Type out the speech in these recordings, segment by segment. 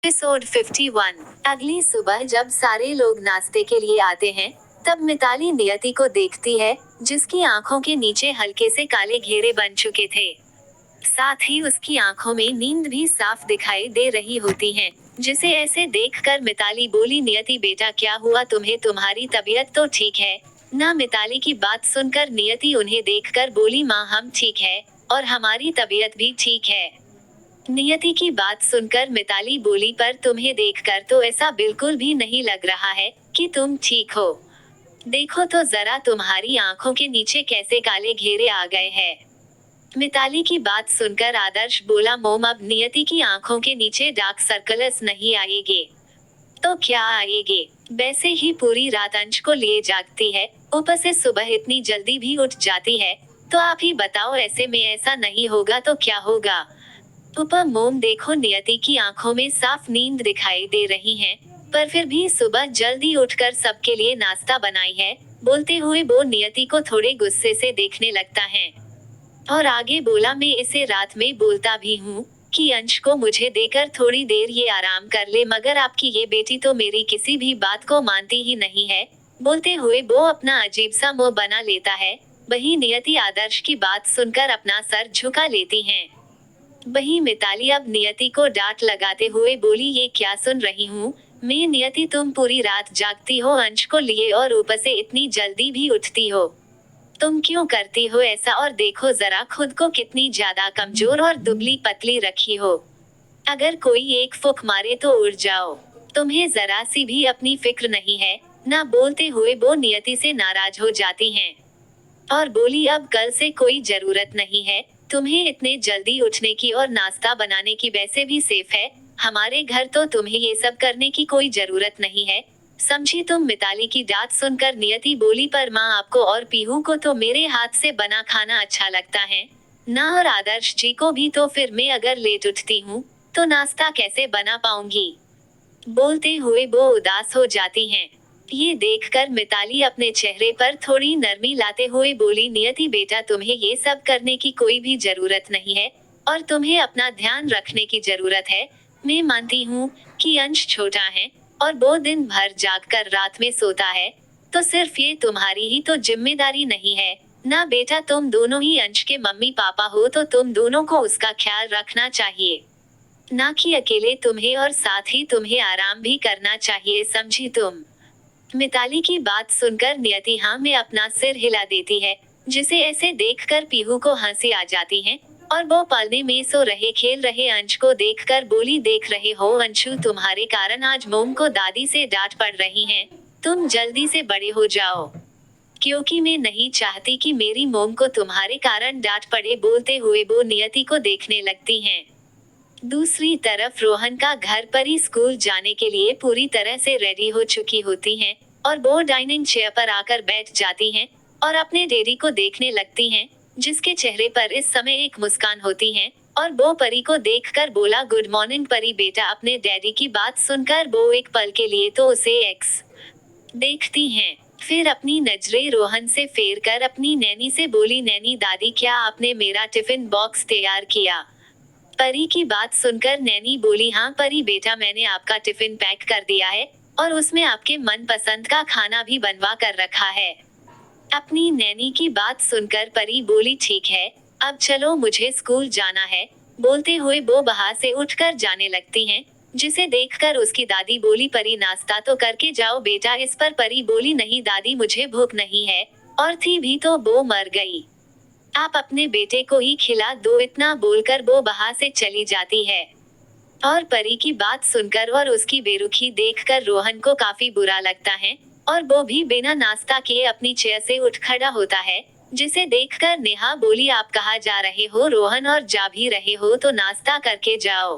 Episode 51। अगली सुबह जब सारे लोग नाश्ते के लिए आते हैं, तब मिताली नियति को देखती है, जिसकी आंखों के नीचे हल्के से काले घेरे बन चुके थे। साथ ही उसकी आंखों में नींद भी साफ दिखाई दे रही होती है। जिसे ऐसे देखकर मिताली बोली, नियति बेटा क्या हुआ तुम्हें, तुम्हारी तबीयत तो ठीक है ना। मिताली की बात सुनकर नियति उन्हें देखकर बोली, माँ हम ठीक है और हमारी तबीयत भी ठीक है। नियति की बात सुनकर मिताली बोली, पर तुम्हें देखकर तो ऐसा बिल्कुल भी नहीं लग रहा है कि तुम ठीक हो। देखो तो जरा तुम्हारी आंखों के नीचे कैसे काले घेरे आ गए हैं। मिताली की बात सुनकर आदर्श बोला, मोम अब नियति की आंखों के नीचे डार्क सर्कल्स नहीं आएंगे तो क्या आएंगे। वैसे ही पूरी रात अंश को लिए जागती है, ऊपर से सुबह इतनी जल्दी भी उठ जाती है। तो आप ही बताओ, ऐसे में ऐसा नहीं होगा तो क्या होगा। ऊपर मोम देखो, नियति की आंखों में साफ नींद दिखाई दे रही है, पर फिर भी सुबह जल्दी उठकर सबके लिए नाश्ता बनाई है। बोलते हुए वो नियति को थोड़े गुस्से से देखने लगता है और आगे बोला, मैं इसे रात में बोलता भी हूँ कि अंश को मुझे देकर थोड़ी देर ये आराम कर ले, मगर आपकी ये बेटी तो मेरी किसी भी बात को मानती ही नहीं है। बोलते हुए वो अपना अजीब सा मुंह बना लेता है। वही नियति आदर्श की बात सुनकर अपना सर झुका लेती हैं। वही मिताली अब नियति को डांट लगाते हुए बोली, ये क्या सुन रही हूँ मैं नियति, तुम पूरी रात जागती हो अंश को लिए और ऊपर से इतनी जल्दी भी उठती हो। तुम क्यों करती हो ऐसा, और देखो जरा खुद को कितनी ज्यादा कमजोर और दुबली पतली रखी हो। अगर कोई एक फूंक मारे तो उड़ जाओ। तुम्हें जरा सी भी अपनी फिक्र नहीं है ना। बोलते हुए वो नियति से नाराज हो जाती हैं और बोली, अब कल से कोई जरूरत नहीं है तुम्हें इतने जल्दी उठने की और नाश्ता बनाने की, वैसे भी सेफ है हमारे घर, तो तुम्हें ये सब करने की कोई जरूरत नहीं है, समझी तुम। मिताली की डांट सुनकर नियति बोली, पर माँ आपको और पीहू को तो मेरे हाथ से बना खाना अच्छा लगता है ना, और आदर्श जी को भी, तो फिर मैं अगर लेट उठती हूँ तो नाश्ता कैसे बना पाऊंगी। बोलते हुए वो उदास हो जाती हैं। ये देखकर मिताली अपने चेहरे पर थोड़ी नरमी लाते हुए बोली, नियति बेटा तुम्हें ये सब करने की कोई भी जरूरत नहीं है और तुम्हें अपना ध्यान रखने की जरूरत है। मैं मानती हूँ कि अंश छोटा है और वो दिन भर जागकर रात में सोता है, तो सिर्फ ये तुम्हारी ही तो जिम्मेदारी नहीं है ना बेटा। तुम दोनों ही अंश के मम्मी पापा हो, तो तुम दोनों को उसका ख्याल रखना चाहिए ना कि अकेले तुम्हें, और साथ ही तुम्हें आराम भी करना चाहिए, समझी तुम। मिताली की बात सुनकर नियति हाँ में अपना सिर हिला देती है, जिसे ऐसे देखकर पीहू को हंसी आ जाती है और वो पालने में सो रहे खेल रहे अंश को देखकर बोली, देख रहे हो अंशु, तुम्हारे कारण आज मोम को दादी से डांट पड़ रही है। तुम जल्दी से बड़े हो जाओ, क्योंकि मैं नहीं चाहती कि मेरी मोम को तुम्हारे कारण डांट पड़े। बोलते हुए वो नियति को देखने लगती हैं। दूसरी तरफ रोहन का घर पर ही स्कूल जाने के लिए पूरी तरह से रेडी हो चुकी होती हैं और वो डाइनिंग चेयर पर आकर बैठ जाती हैं और अपने डैडी को देखने लगती हैं, जिसके चेहरे पर इस समय एक मुस्कान होती है और वो परी को देखकर बोला, गुड मॉर्निंग परी बेटा। अपने डैडी की बात सुनकर वो एक पल के लिए तो उसे एक्स देखती हैं, फिर अपनी नजरें रोहन से फेर कर अपनी नैनी से बोली, नैनी दादी क्या आपने मेरा टिफिन बॉक्स तैयार किया। परी की बात सुनकर नैनी बोली, हाँ परी बेटा, मैंने आपका टिफिन पैक कर दिया है और उसमें आपके मनपसंद का खाना भी बनवा कर रखा है। अपनी नैनी की बात सुनकर परी बोली, ठीक है अब चलो मुझे स्कूल जाना है। बोलते हुए वो बाहर से उठकर जाने लगती हैं, जिसे देखकर उसकी दादी बोली, परी नाश्ता तो करके जाओ बेटा। इस पर परी बोली, नहीं दादी मुझे भूख नहीं है, और थी भी तो वो मर गई, आप अपने बेटे को ही खिला दो। इतना बोलकर वो बाहर से चली जाती है और परी की बात सुनकर और उसकी बेरुखी देखकर रोहन को काफी बुरा लगता है और वो भी बिना नाश्ता किए अपनी चेयर से उठ खड़ा होता है, जिसे देखकर नेहा बोली, आप कहाँ जा रहे हो रोहन, और जा भी रहे हो तो नाश्ता करके जाओ।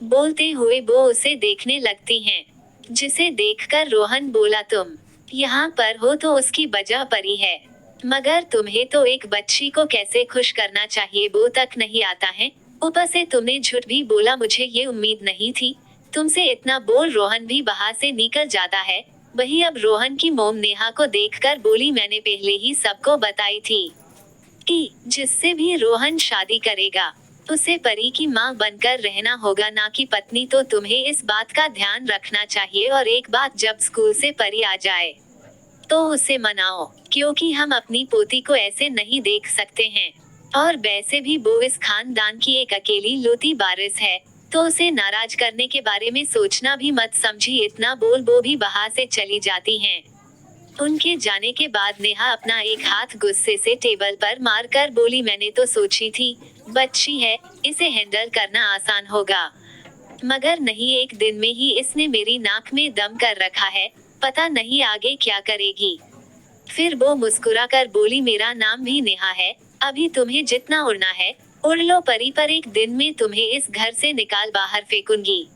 बोलते हुए वो उसे देखने लगती हैं, जिसे देखकर रोहन बोला, तुम यहाँ पर हो तो उसकी वजह परी है, मगर तुम्हें तो एक बच्ची को कैसे खुश करना चाहिए वो तक नहीं आता है। ऊपर से तुमने झूठ भी बोला, मुझे ये उम्मीद नहीं थी तुमसे। इतना बोल रोहन भी बाहर से निकल जाता है। वही अब रोहन की मोम नेहा को देखकर बोली, मैंने पहले ही सबको बताई थी कि जिससे भी रोहन शादी करेगा उसे परी की माँ बनकर रहना होगा, ना कि पत्नी। तो तुम्हें इस बात का ध्यान रखना चाहिए, और एक बात, जब स्कूल से परी आ जाए तो उसे मनाओ, क्योंकि हम अपनी पोती को ऐसे नहीं देख सकते हैं। और वैसे भी वो इस खानदान की एक अकेली लौती वारिस है, तो उसे नाराज करने के बारे में सोचना भी मत समझी। इतना बोल वो भी वहाँ से चली जाती हैं। उनके जाने के बाद नेहा अपना एक हाथ गुस्से से टेबल पर मारकर बोली, मैंने तो सोची थी बच्ची है, इसे हैंडल करना आसान होगा, मगर नहीं, एक दिन में ही इसने मेरी नाक में दम कर रखा है, पता नहीं आगे क्या करेगी। फिर वो मुस्कुराकर बोली, मेरा नाम भी नेहा है, अभी तुम्हें जितना उड़ना है उड़ लो परी, पर एक दिन में तुम्हें इस घर से निकाल बाहर फेंकूंगी।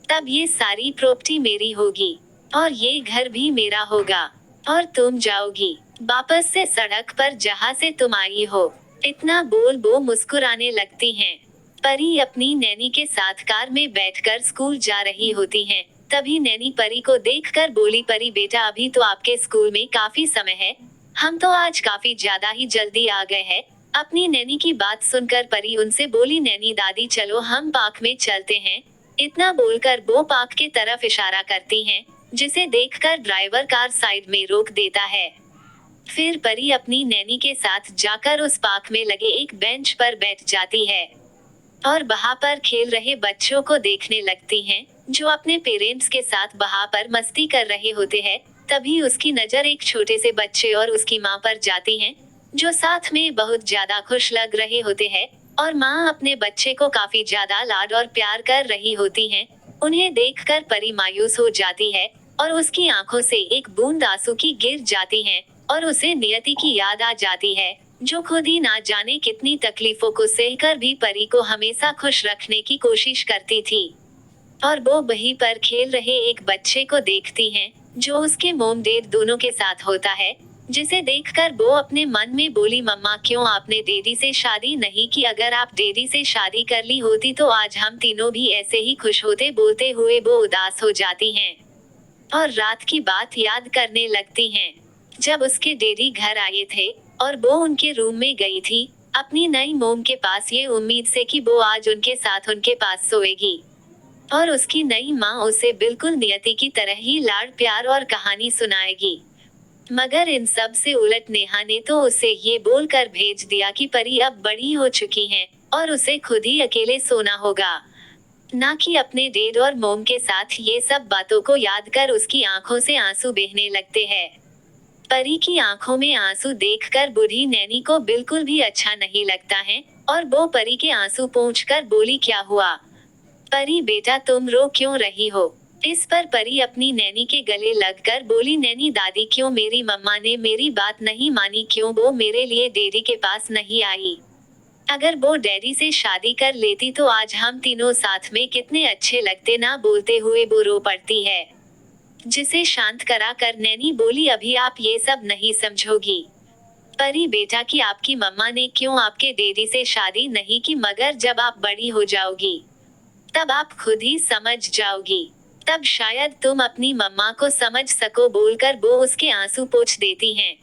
तब ये सारी प्रॉपर्टी मेरी होगी, और ये घर भी मेरा होगा, और तुम जाओगी वापस से सड़क पर जहाँ से तुम आई हो। इतना बोल वो मुस्कुराने लगती हैं। परी अपनी नैनी के साथ कार में बैठकर स्कूल जा रही होती हैं। तभी नैनी परी को देखकर बोली, परी बेटा, अभी तो आपके स्कूल में काफी समय है, हम तो आज काफी ज्यादा ही जल्दी आ गए हैं। अपनी नैनी की बात सुनकर परी उनसे बोली, नैनी दादी चलो हम पार्क में चलते हैं। इतना बोलकर वो पार्क की तरफ इशारा करती हैं, जिसे देखकर ड्राइवर कार साइड में रोक देता है। फिर परी अपनी नैनी के साथ जाकर उस पार्क में लगे एक बेंच पर बैठ जाती है, और वहाँ पर खेल रहे बच्चों को देखने लगती हैं, जो अपने पेरेंट्स के साथ वहाँ पर मस्ती कर रहे होते हैं। तभी उसकी नजर एक छोटे से बच्चे और उसकी माँ पर जाती हैं, जो साथ में बहुत ज्यादा खुश लग रहे होते हैं, और माँ अपने बच्चे को काफी ज्यादा लाड और प्यार कर रही होती हैं। उन्हें देखकर परी मायूस हो जाती है, और उसकी आंखों से एक बूंद आंसू की गिर जाती हैं, और उसे नियति की याद आ जाती है, जो खुद ही ना जाने कितनी तकलीफों को सहकर भी परी को हमेशा खुश रखने की कोशिश करती थी। और वो वहीं पर खेल रहे एक बच्चे को देखती हैं, जो उसके मॉम डैड दोनों के साथ होता है, जिसे देखकर वो अपने मन में बोली, मम्मा क्यों आपने डैडी से शादी नहीं की? अगर आप डैडी से शादी कर ली होती तो आज हम तीनों भी ऐसे ही खुश होते। बोलते हुए वो उदास हो जाती हैं, और रात की बात याद करने लगती हैं, जब उसके डैडी घर आए थे और वो उनके रूम में गई थी अपनी नई मोम के पास, ये उम्मीद से कि वो आज उनके साथ उनके पास सोएगी, और उसकी नई माँ उसे बिल्कुल नियति की तरह ही लाड प्यार और कहानी सुनाएगी। मगर इन सब से उलट नेहा ने तो उसे ये बोलकर भेज दिया कि परी अब बड़ी हो चुकी हैं, और उसे खुद ही अकेले सोना होगा, ना कि अपने डैड और मोम के साथ। ये सब बातों को याद कर उसकी आंखों से आंसू बहने लगते हैं। परी की आंखों में आंसू देखकर बूढ़ी नैनी को बिल्कुल भी अच्छा नहीं लगता है, और वो परी के आंसू पोंछकर बोली, क्या हुआ परी बेटा, तुम रो क्यों रही हो? इस पर परी अपनी नैनी के गले लगकर बोली, नैनी दादी क्यों मेरी मम्मा ने मेरी बात नहीं मानी? क्यों वो मेरे लिए डैडी के पास नहीं आई? अगर वो डैडी से शादी कर लेती तो आज हम तीनों साथ में कितने अच्छे लगते ना? बोलते हुए वो रो पड़ती है, जिसे शांत करा कर नैनी बोली, अभी आप ये सब नहीं समझोगी परी बेटा कि आपकी मम्मा ने क्यों आपके डैडी से शादी नहीं की, मगर जब आप बड़ी हो जाओगी तब आप खुद ही समझ जाओगी, तब शायद तुम अपनी मम्मा को समझ सको। बोलकर वो उसके आंसू पोंछ देती हैं।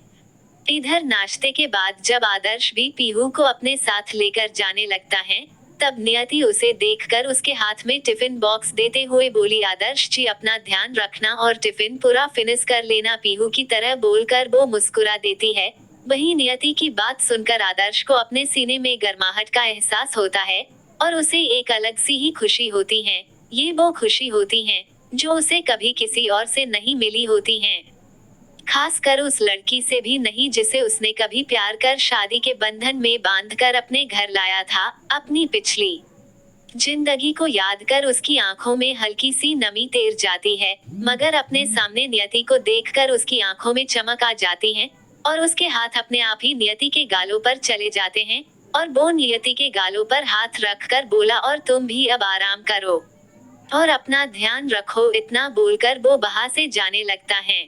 इधर नाश्ते के बाद जब आदर्श भी पीहू को अपने साथ लेकर जाने लगता है, तब नियति उसे देखकर उसके हाथ में टिफिन बॉक्स देते हुए बोली, आदर्श जी अपना ध्यान रखना और टिफिन पूरा फिनिश कर लेना, पीहू की तरह बोलकर वो मुस्कुरा देती है। वहीं नियति की बात सुनकर आदर्श को अपने सीने में गर्माहट का एहसास होता है, और उसे एक अलग सी ही खुशी होती है। ये वो खुशी होती है जो उसे कभी किसी और से नहीं मिली होती है, खास कर उस लड़की से भी नहीं जिसे उसने कभी प्यार कर शादी के बंधन में बांधकर अपने घर लाया था। अपनी पिछली जिंदगी को याद कर उसकी आंखों में हल्की सी नमी तैर जाती है, मगर अपने सामने नियति को देखकर उसकी आंखों में चमक आ जाती है, और उसके हाथ अपने आप ही नियति के गालों पर चले जाते हैं, और वो नियति के गालों पर हाथ रखकर बोला, और तुम भी अब आराम करो और अपना ध्यान रखो। इतना बोलकर वो वहां से जाने लगता है।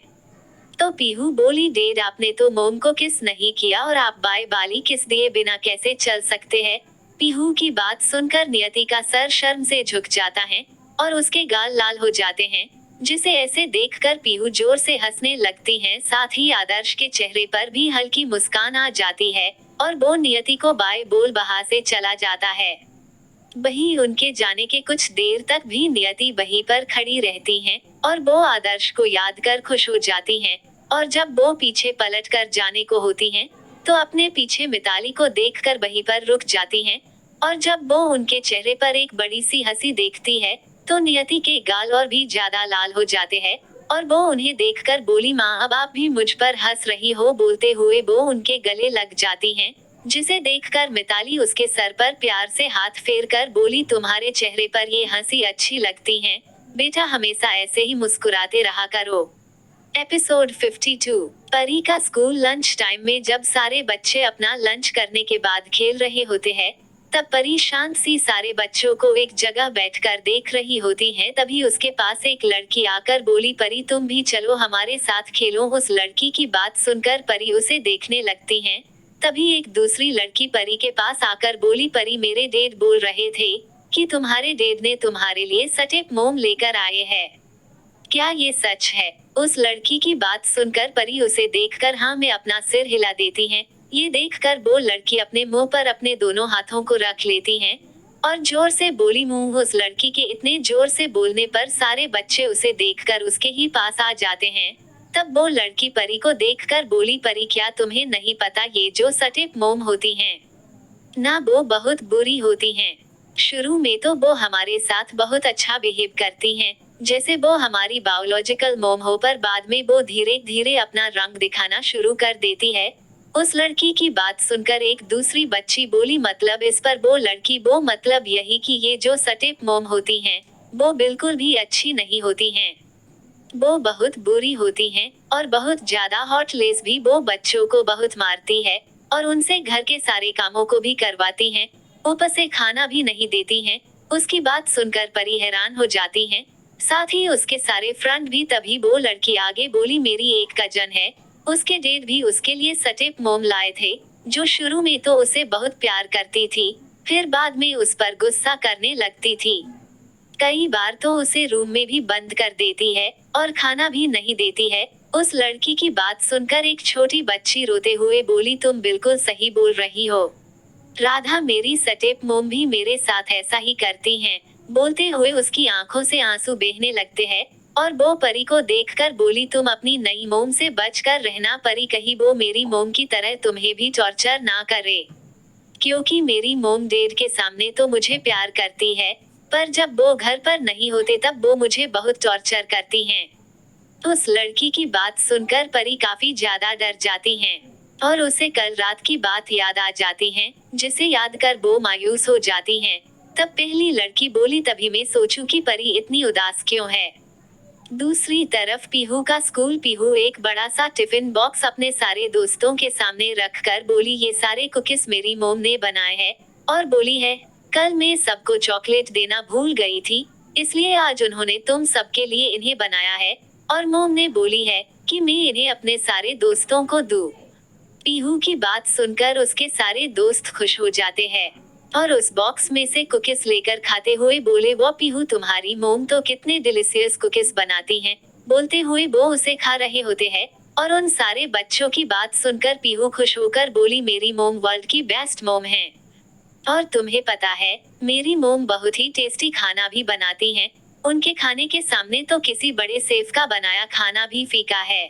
तो पीहू बोली, डैड आपने तो मोम को किस नहीं किया, और आप बाय बाली किस दिए बिना कैसे चल सकते हैं? पीहू की बात सुनकर नियति का सर शर्म से झुक जाता है, और उसके गाल लाल हो जाते हैं, जिसे ऐसे देखकर पीहू जोर से हंसने लगती हैं। साथ ही आदर्श के चेहरे पर भी हल्की मुस्कान आ जाती है, और वो नियति को बाय बोल वहां से चला जाता है। वहीं उनके जाने के कुछ देर तक भी नियति वहीं पर खड़ी रहती हैं और वो आदर्श को याद कर खुश हो जाती हैं। और जब वो पीछे पलट कर जाने को होती हैं, तो अपने पीछे मिताली को देखकर वहीं पर रुक जाती हैं। और जब वो उनके चेहरे पर एक बड़ी सी हंसी देखती है, तो नियति के गाल और भी ज्यादा लाल हो जाते हैं। और वो उन्हें देखकर बोली, माँ अब आप भी मुझ पर हंस रही हो। बोलते हुए वो उनके गले लग जाती हैं, जिसे देखकर मिताली उसके सर पर प्यार से हाथ फेर कर बोली, तुम्हारे चेहरे पर ये हंसी अच्छी लगती है बेटा, हमेशा ऐसे ही मुस्कुराते रहा करो। एपिसोड 52। परी का स्कूल लंच टाइम में जब सारे बच्चे अपना लंच करने के बाद खेल रहे होते हैं, तब परी शांत सी सारे बच्चों को एक जगह बैठकर देख रही होती है। तभी उसके पास एक लड़की आकर बोली, परी तुम भी चलो हमारे साथ खेलो। उस लड़की की बात सुनकर परी उसे देखने लगती है। तभी एक दूसरी लड़की परी के पास आकर बोली, परी मेरे डैड बोल रहे थे कि तुम्हारे डैड ने तुम्हारे लिए सटेप मोम लेकर आए हैं, क्या ये सच है? उस लड़की की बात सुनकर परी उसे देखकर हाँ में अपना सिर हिला देती है। ये देखकर वो लड़की अपने मुंह पर अपने दोनों हाथों को रख लेती है और जोर से बोली, मुंह। उस लड़की के इतने जोर से बोलने पर सारे बच्चे उसे देखकर उसके ही पास आ जाते हैं। तब वो लड़की परी को देखकर बोली, परी क्या तुम्हें नहीं पता ये जो सटेप मोम होती हैं ना, वो बहुत बुरी होती हैं। शुरू में तो वो हमारे साथ बहुत अच्छा बिहेव करती हैं, जैसे वो हमारी बायोलॉजिकल मोम हो, पर बाद में वो धीरे धीरे अपना रंग दिखाना शुरू कर देती है। उस लड़की की बात सुनकर एक दूसरी बच्ची बोली, मतलब इस पर वो लड़की, वो मतलब यही कि ये जो सटेप मोम होती हैं, वो बिल्कुल भी अच्छी नहीं होती हैं, वो बहुत बुरी होती हैं और बहुत ज्यादा हॉटलेस भी। वो बच्चों को बहुत मारती है और उनसे घर के सारे कामों को भी करवाती हैं, ऊपर से खाना भी नहीं देती हैं। उसकी बात सुनकर परी हैरान हो जाती हैं, साथ ही उसके सारे फ्रेंड भी। तभी वो लड़की आगे बोली, मेरी एक कजन है, उसके डैड भी उसके लिए सटेप मोम लाए थे, जो शुरू में तो उसे बहुत प्यार करती थी, फिर बाद में उस पर गुस्सा करने लगती थी। कई बार तो उसे रूम में भी बंद कर देती है और खाना भी नहीं देती है। उस लड़की की बात सुनकर एक छोटी बच्ची रोते हुए बोली, तुम बिल्कुल सही बोल रही हो राधा, मेरी सटेप मोम भी मेरे साथ ऐसा ही करती हैं। बोलते हुए उसकी आंखों से आंसू बहने लगते हैं और वो परी को देखकर बोली, तुम अपनी नई मोम से बचकर रहना परी, कहीं वो मेरी मोम की तरह तुम्हें भी टॉर्चर ना करे, क्योंकि मेरी मोम डैड के सामने तो मुझे प्यार करती है, पर जब वो घर पर नहीं होते तब वो मुझे बहुत टॉर्चर करती हैं। उस लड़की की बात सुनकर परी काफी ज्यादा डर जाती हैं और उसे कल रात की बात याद आ जाती है, जिसे याद कर वो मायूस हो जाती हैं। तब पहली लड़की बोली, तभी मैं सोचूं कि परी इतनी उदास क्यों है। दूसरी तरफ पीहू का स्कूल। पीहू एक बड़ा सा टिफिन बॉक्स अपने सारे दोस्तों के सामने रखकर बोली, ये सारे कुकीज मेरी मोम ने बनाए हैं, और बोली है, कल मैं सबको चॉकलेट देना भूल गई थी, इसलिए आज उन्होंने तुम सबके लिए इन्हें बनाया है। और मोम ने बोली है कि मैं इन्हें अपने सारे दोस्तों को दूं। पीहू की बात सुनकर उसके सारे दोस्त खुश हो जाते हैं और उस बॉक्स में से कुकीज लेकर खाते हुए बोले, वो पीहू तुम्हारी मोम तो कितने डिलीशियस कुकीज बनाती हैं। बोलते हुए वो उसे खा रहे होते हैं और उन सारे बच्चों की बात सुनकर पीहू खुश होकर बोली, मेरी मोम वर्ल्ड की बेस्ट मोम है। और तुम्हें पता है, मेरी मोम बहुत ही टेस्टी खाना भी बनाती हैं। उनके खाने के सामने तो किसी बड़े शेफ का बनाया खाना भी फीका है।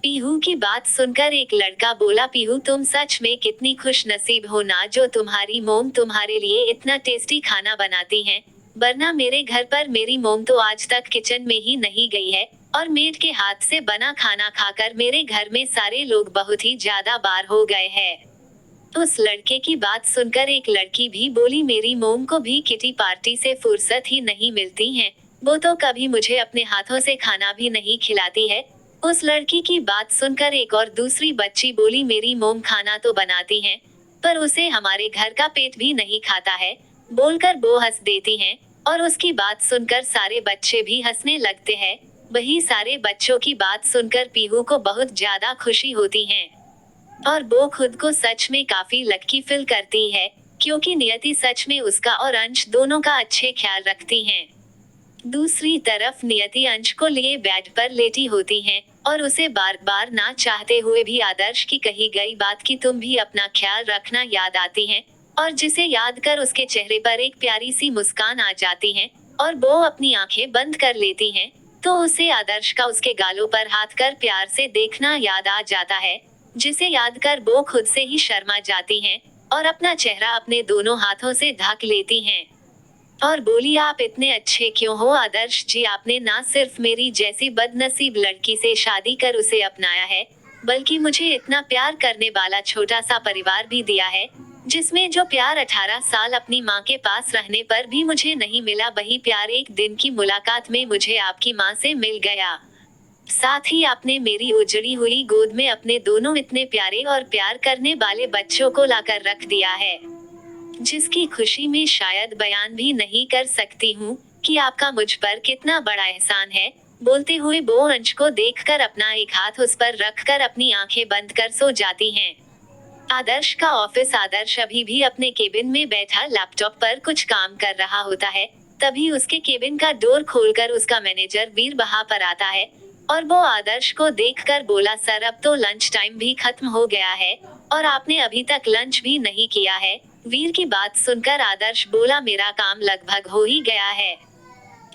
पीहू की बात सुनकर एक लड़का बोला, पीहू तुम सच में कितनी खुश नसीब हो ना, जो तुम्हारी मोम तुम्हारे लिए इतना टेस्टी खाना बनाती हैं, वरना मेरे घर पर मेरी मोम तो आज तक किचन में ही नहीं गई है और मेड के हाथ से बना खाना खाकर मेरे घर में सारे लोग बहुत ही ज्यादा बार हो गए हैं। उस लड़के की बात सुनकर एक लड़की भी बोली, मेरी मोम को भी किटी पार्टी से फुर्सत ही नहीं मिलती है, वो तो कभी मुझे अपने हाथों से खाना भी नहीं खिलाती है। उस लड़की की बात सुनकर एक और दूसरी बच्ची बोली, मेरी मोम खाना तो बनाती है, पर उसे हमारे घर का पेट भी नहीं खाता है। बोलकर वो हंस देती हैं और उसकी बात सुनकर सारे बच्चे भी हंसने लगते हैं। वही सारे बच्चों की बात सुनकर पीहू को बहुत ज्यादा खुशी होती है और वो खुद को सच में काफी लकी फील करती है, क्योंकि नियति सच में उसका और अंश दोनों का अच्छे ख्याल रखती हैं। दूसरी तरफ नियति अंश को लिए बेड पर लेटी होती हैं और उसे बार बार ना चाहते हुए भी आदर्श की कही गई बात कि तुम भी अपना ख्याल रखना याद आती है और जिसे याद कर उसके चेहरे पर एक प्यारी सी मुस्कान आ जाती है और वो अपनी आंखें बंद कर लेती हैं, तो उसे आदर्श का उसके गालों पर हाथ कर प्यार से देखना याद आ जाता है, जिसे याद कर वो खुद से ही शर्मा जाती हैं और अपना चेहरा अपने दोनों हाथों से ढक लेती हैं और बोली, आप इतने अच्छे क्यों हो आदर्श जी, आपने ना सिर्फ मेरी जैसी बदनसीब लड़की से शादी कर उसे अपनाया है, बल्कि मुझे इतना प्यार करने वाला छोटा सा परिवार भी दिया है, जिसमें जो प्यार 18 साल अपनी माँ के पास रहने पर भी मुझे नहीं मिला, वही प्यार एक दिन की मुलाकात में मुझे आपकी माँ से मिल गया। साथ ही आपने मेरी उजड़ी हुई गोद में अपने दोनों इतने प्यारे और प्यार करने वाले बच्चों को लाकर रख दिया है, जिसकी खुशी में शायद बयान भी नहीं कर सकती हूँ कि आपका मुझ पर कितना बड़ा एहसान है। बोलते हुए वो अंश को देखकर अपना एक हाथ उस पर रखकर अपनी आंखें बंद कर सो जाती हैं। आदर्श का ऑफिस। आदर्श अभी भी अपने केबिन में बैठा लैपटॉप पर कुछ काम कर रहा होता है, तभी उसके केबिन का डोर खोलकर उसका मैनेजर वीर वहां पर आता है और वो आदर्श को देखकर बोला, सर अब तो लंच टाइम भी खत्म हो गया है और आपने अभी तक लंच भी नहीं किया है। वीर की बात सुनकर आदर्श बोला, मेरा काम लगभग हो ही गया है,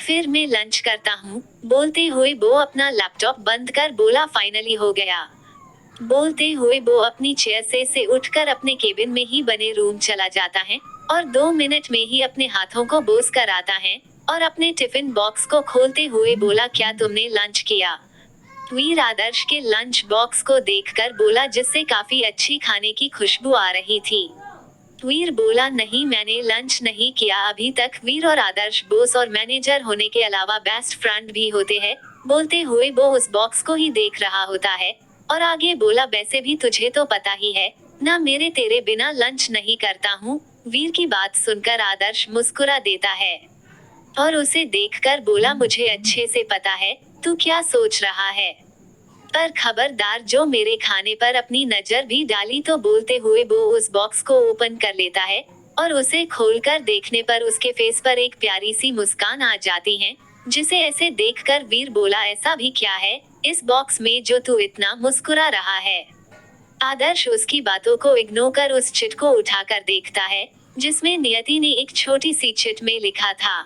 फिर मैं लंच करता हूँ। बोलते हुए वो अपना लैपटॉप बंद कर बोला, फाइनली हो गया। बोलते हुए वो अपनी चेयर से उठकर अपने केबिन में ही बने रूम चला जाता है और 2 मिनट में ही अपने हाथों को बोस कर आता है और अपने टिफिन बॉक्स को खोलते हुए बोला, क्या तुमने लंच किया? वीर आदर्श के लंच बॉक्स को देखकर बोला, जिससे काफी अच्छी खाने की खुशबू आ रही थी। वीर बोला, नहीं मैंने लंच नहीं किया अभी तक। वीर और आदर्श बॉस और मैनेजर होने के अलावा बेस्ट फ्रेंड भी होते हैं। बोलते हुए वो उस बॉक्स को ही देख रहा होता है और आगे बोला, वैसे भी तुझे तो पता ही है ना, मेरे तेरे बिना लंच नहीं करता हूँ। वीर की बात सुनकर आदर्श मुस्कुरा देता है और उसे देखकर बोला, मुझे अच्छे से पता है तू क्या सोच रहा है, पर खबरदार जो मेरे खाने पर अपनी नजर भी डाली तो। बोलते हुए वो उस बॉक्स को ओपन कर लेता है और उसे खोलकर देखने पर उसके फेस पर एक प्यारी सी मुस्कान आ जाती है, जिसे ऐसे देखकर वीर बोला, ऐसा भी क्या है इस बॉक्स में जो तू इतना मुस्कुरा रहा है? आदर्श उसकी बातों को इग्नोर कर उस चिट को उठाकर देखता है, जिसमें नियति ने एक छोटी सी चिट में लिखा था,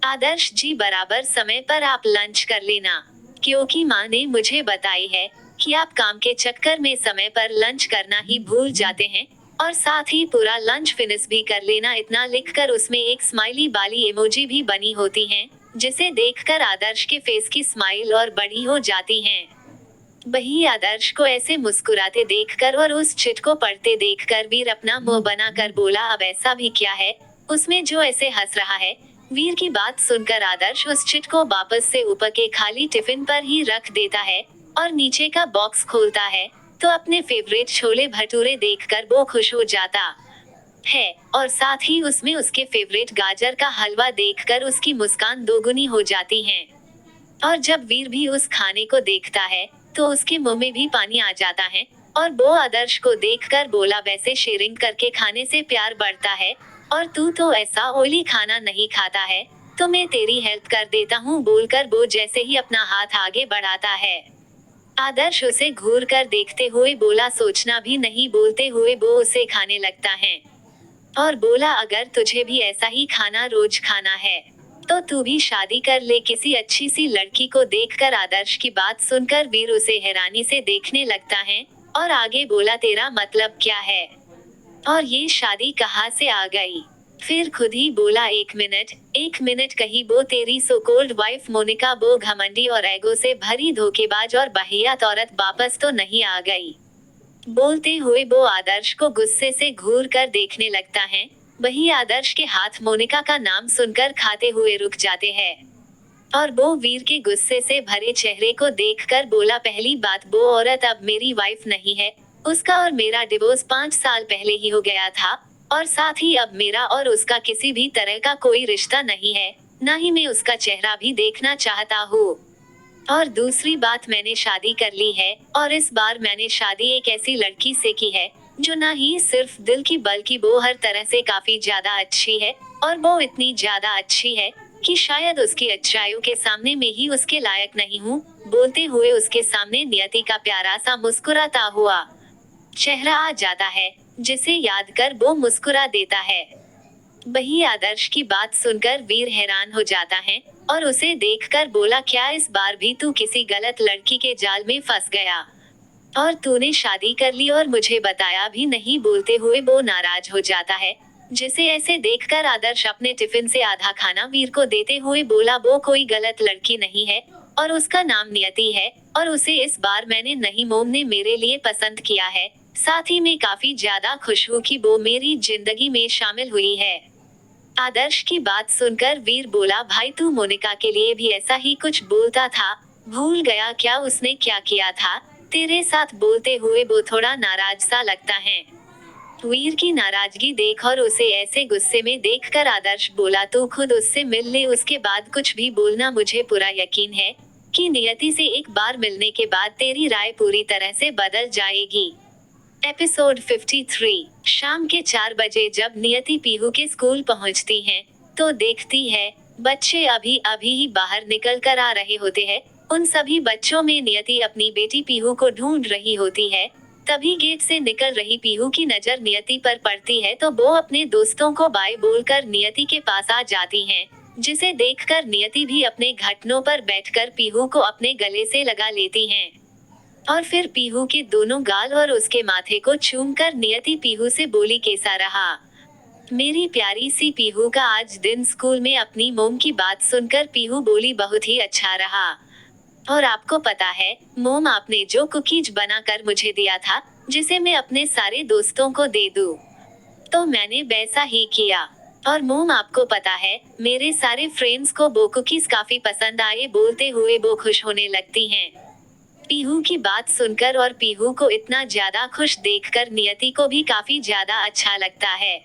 आदर्श जी बराबर समय पर आप लंच कर लेना, क्योंकि माँ ने मुझे बताई है कि आप काम के चक्कर में समय पर लंच करना ही भूल जाते हैं, और साथ ही पूरा लंच फिनिश भी कर लेना। इतना लिखकर उसमें एक स्माइली वाली इमोजी भी बनी होती हैं, जिसे देखकर आदर्श के फेस की स्माइल और बड़ी हो जाती हैं। वही आदर्श को ऐसे मुस्कुराते देखकर और उस चिट को पढ़ते देखकर वीर अपना मुंह बनाकर बोला, अब ऐसा भी क्या है उसमें जो ऐसे हंस रहा है? वीर की बात सुनकर आदर्श उस चिट को वापस से ऊपर के खाली टिफिन पर ही रख देता है और नीचे का बॉक्स खोलता है तो अपने फेवरेट छोले भटूरे देखकर वो खुश हो जाता है और साथ ही उसमें उसके फेवरेट गाजर का हलवा देखकर उसकी मुस्कान दोगुनी हो जाती है। और जब वीर भी उस खाने को देखता है तो उसके मुंह में भी पानी आ जाता है और वो आदर्श को देखकर बोला, वैसे शेयरिंग करके खाने से प्यार बढ़ता है और तू तो ऐसा ऑयली खाना नहीं खाता है, तो मैं तेरी हेल्प कर देता हूँ। बोलकर वो जैसे ही अपना हाथ आगे बढ़ाता है, आदर्श उसे घूर कर देखते हुए बोला, सोचना भी नहीं। बोलते हुए वो उसे खाने लगता है और बोला, अगर तुझे भी ऐसा ही खाना रोज खाना है तो तू भी शादी कर ले किसी अच्छी सी लड़की को। देखकर आदर्श की बात सुनकर वीर उसे हैरानी से देखने लगता है और आगे बोला, तेरा मतलब क्या है और ये शादी कहाँ से आ गई? फिर खुद ही बोला, एक मिनट कही, वो तेरी सो कोल्ड वाइफ मोनिका वो घमंडी और एगो से भरी धोखेबाज और वाहियात औरत वापस तो नहीं आ गई? बोलते हुए वो आदर्श को गुस्से से घूर कर देखने लगता है। वही आदर्श के हाथ मोनिका का नाम सुनकर खाते हुए रुक जाते हैं और वो वीर के गुस्से से भरे चेहरे को देखकर बोला, पहली बात वो औरत अब मेरी वाइफ नहीं है, उसका और मेरा डिवोर्स 5 साल पहले ही हो गया था और साथ ही अब मेरा और उसका किसी भी तरह का कोई रिश्ता नहीं है, ना ही मैं उसका चेहरा भी देखना चाहता हूँ। और दूसरी बात, मैंने शादी कर ली है और इस बार मैंने शादी एक ऐसी लड़की से की है जो ना ही सिर्फ दिल की बल्कि वो हर तरह से काफी ज्यादा अच्छी है और वो इतनी ज्यादा अच्छी है कि शायद उसकी अच्छाइयों के सामने में ही उसके लायक नहीं हूँ। बोलते हुए उसके सामने नियति का प्यारा सा मुस्कुराता हुआ चेहरा आ जाता है, जिसे याद कर वो मुस्कुरा देता है। वही आदर्श की बात सुनकर वीर हैरान हो जाता है और उसे देखकर बोला, क्या इस बार भी तू किसी गलत लड़की के जाल में फंस गया और तूने शादी कर ली और मुझे बताया भी नहीं। बोलते हुए वो नाराज हो जाता है, जिसे ऐसे देखकर आदर्श अपने टिफिन से आधा खाना वीर को देते हुए बोला, वो कोई गलत लड़की नहीं है और उसका नाम नियति है और उसे इस बार मैंने नहीं, मोम ने मेरे लिए पसंद किया है। साथ ही मैं काफी ज्यादा खुश हूँ कि वो मेरी जिंदगी में शामिल हुई है। आदर्श की बात सुनकर वीर बोला, भाई तू मोनिका के लिए भी ऐसा ही कुछ बोलता था, भूल गया क्या उसने क्या किया था तेरे साथ। बोलते हुए वो थोड़ा नाराज सा लगता है। वीर की नाराजगी देख और उसे ऐसे गुस्से में देखकर आदर्श बोला, तू खुद उससे मिल ले, उसके बाद कुछ भी बोलना। मुझे पूरा यकीन है कि नियति से एक बार मिलने के बाद तेरी राय पूरी तरह से बदल जाएगी। एपिसोड 53। शाम के 4 बजे जब नियति पीहू के स्कूल पहुंचती है तो देखती है बच्चे अभी अभी ही बाहर निकल कर आ रहे होते हैं। उन सभी बच्चों में नियति अपनी बेटी पीहू को ढूंढ रही होती है। तभी गेट से निकल रही पीहू की नजर नियति पर पड़ती है तो वो अपने दोस्तों को बाय बोलकर नियति के पास आ जाती हैं, जिसे देखकर नियति भी अपने घुटनों पर बैठकर पीहू को अपने गले से लगा लेती हैं और फिर पीहू के दोनों गाल और उसके माथे को चूमकर नियति पीहू से बोली, कैसा रहा मेरी प्यारी सी पीहू का आज दिन स्कूल में। अपनी मोम की बात सुनकर पीहू बोली, बहुत ही अच्छा रहा। और आपको पता है मोम, आपने जो कुकीज बनाकर मुझे दिया था जिसे मैं अपने सारे दोस्तों को दे दूं, तो मैंने वैसा ही किया। और मोम, आपको पता है मेरे सारे फ्रेंड्स को वो कुकीज काफी पसंद आए। बोलते हुए वो खुश होने लगती हैं। पीहू की बात सुनकर और पीहू को इतना ज्यादा खुश देखकर नियति को भी काफी ज्यादा अच्छा लगता है।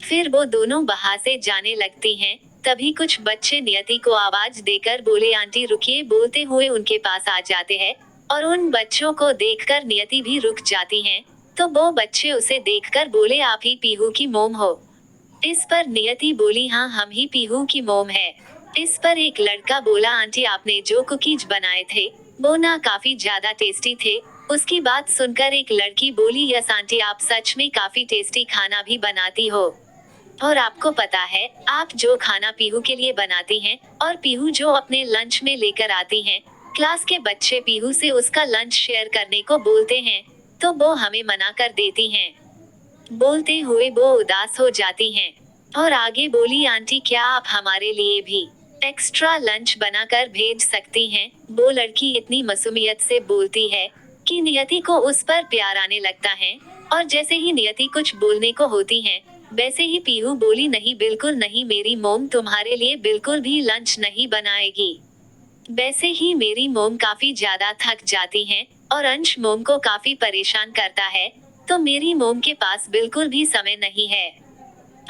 फिर वो दोनों वहां से जाने लगती हैं। तभी कुछ बच्चे नियति को आवाज देकर बोले, आंटी रुकिए। बोलते हुए उनके पास आ जाते हैं और उन बच्चों को देखकर नियति भी रुक जाती हैं। तो वो बच्चे उसे देखकर बोले, आप ही पीहू की मोम हो। इस पर नियति बोली, हाँ हम ही पीहू की मोम है। इस पर एक लड़का बोला, आंटी आपने जो कुकीज बनाए थे वो ना काफी ज्यादा टेस्टी थे। उसकी बात सुनकर एक लड़की बोली, यस आंटी आप सच में काफी टेस्टी खाना भी बनाती हो। और आपको पता है आप जो खाना पीहू के लिए बनाती हैं और पीहू जो अपने लंच में लेकर आती हैं, क्लास के बच्चे पीहू से उसका लंच शेयर करने को बोलते हैं तो वो हमें मना कर देती हैं। बोलते हुए वो उदास हो जाती हैं और आगे बोली, आंटी क्या आप हमारे लिए भी एक्स्ट्रा लंच बनाकर भेज सकती हैं। वो लड़की इतनी मासूमियत से बोलती है कि नियति को उस पर प्यार आने लगता है और जैसे ही नियति कुछ बोलने को होती है वैसे ही पीहू बोली, नहीं बिल्कुल नहीं, मेरी मोम तुम्हारे लिए बिल्कुल भी लंच नहीं बनाएगी। वैसे ही मेरी मोम काफी ज्यादा थक जाती हैं और अंश मोम को काफी परेशान करता है, तो मेरी मोम के पास बिल्कुल भी समय नहीं है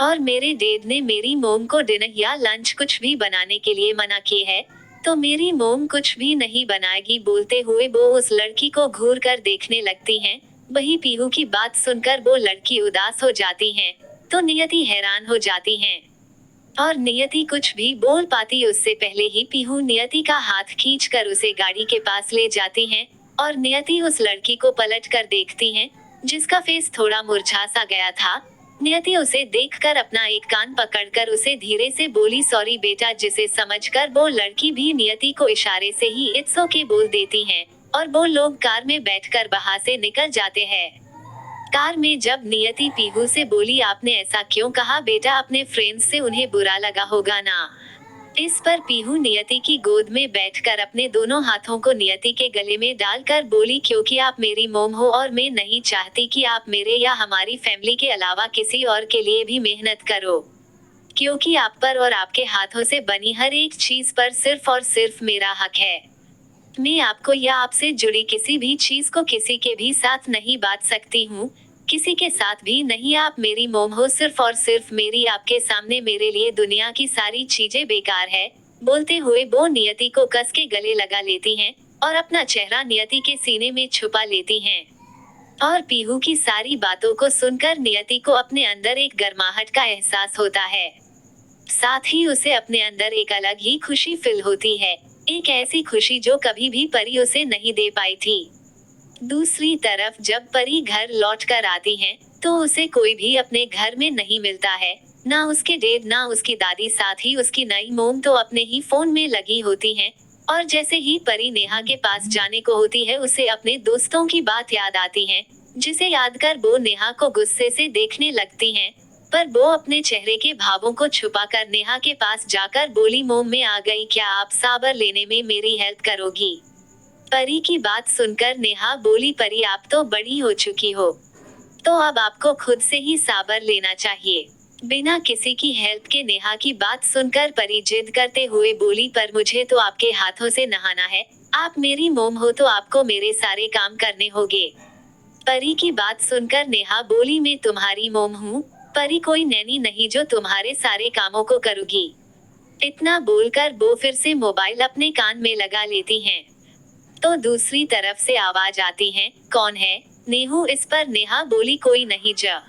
और मेरे डैड ने मेरी मोम को डिनर या लंच कुछ भी बनाने के लिए मना की है, तो मेरी मोम कुछ भी नहीं बनाएगी। बोलते हुए वो उस लड़की को घूर कर देखने लगती हैं। वही पीहू की बात सुनकर वो लड़की उदास हो जाती हैं, तो नियति हैरान हो जाती हैं और नियति कुछ भी बोल पाती उससे पहले ही पीहू नियति का हाथ खींचकर उसे गाड़ी के पास ले जाती हैं और नियति उस लड़की को पलट कर देखती हैं, जिसका फेस थोड़ा मुरझा सा गया था। नियति उसे देखकर अपना एक कान पकड़कर उसे धीरे से बोली, सॉरी बेटा, जिसे समझकर वो लड़की भी नियति को इशारे से ही इट्स ओके बोल देती हैं और वो लोग कार में बैठकर वहां से निकल जाते हैं। कार में जब नियति पीहू से बोली, आपने ऐसा क्यों कहा बेटा, अपने फ्रेंड्स से उन्हें बुरा लगा होगा ना। इस पर पीहू नियति की गोद में बैठकर अपने दोनों हाथों को नियति के गले में डालकर बोली, क्योंकि आप मेरी मोम हो और मैं नहीं चाहती कि आप मेरे या हमारी फैमिली के अलावा किसी और के लिए भी मेहनत करो, क्योंकि आप पर और आपके हाथों से बनी हर एक चीज पर सिर्फ और सिर्फ मेरा हक है। मैं आपको या आपसे जुड़ी किसी भी चीज को किसी के भी साथ नहीं बांट सकती हूँ, किसी के साथ भी नहीं। आप मेरी मोम हो सिर्फ और सिर्फ मेरी। आपके सामने मेरे लिए दुनिया की सारी चीजें बेकार है। बोलते हुए वो नियति को कस के गले लगा लेती हैं और अपना चेहरा नियति के सीने में छुपा लेती हैं। और पीहू की सारी बातों को सुनकर नियति को अपने अंदर एक गर्माहट का एहसास होता है, साथ ही उसे अपने अंदर एक अलग ही खुशी फील होती है, एक ऐसी खुशी जो कभी भी परी उसे नहीं दे पाई थी। दूसरी तरफ जब परी घर लौट कर आती हैं, तो उसे कोई भी अपने घर में नहीं मिलता है, ना उसके डैड ना उसकी दादी, साथ ही उसकी नई मोम तो अपने ही फोन में लगी होती हैं। और जैसे ही परी नेहा के पास जाने को होती है, उसे अपने दोस्तों की बात याद आती है, जिसे याद कर वो नेहा को गुस्से से देखने लगती हैं। पर वो अपने चेहरे के भावों को छुपाकर नेहा के पास जाकर बोली, मोम में आ गई, क्या आप साबर लेने में मेरी हेल्प करोगी? परी की बात सुनकर नेहा बोली, परी आप तो बड़ी हो चुकी हो, तो अब आपको खुद से ही साबर लेना चाहिए। बिना किसी की हेल्प के नेहा की बात सुनकर परी जिद करते हुए बोली, पर मुझे तो आपके हाथों से नहाना है, आप मेरी मोम हो तो आपको मेरे सारे काम करने होंगे। परी की बात सुनकर नेहा बोली, मैं तुम्हारी मोम हूँ, परी कोई नैनी नहीं जो तुम्हारे सारे कामों को करूँगी। इतना बोलकर वो फिर से मोबाइल अपने कान में लगा लेती हैं। तो दूसरी तरफ से आवाज आती है, कौन है? नेहू। इस पर नेहा बोली, कोई नहीं जा।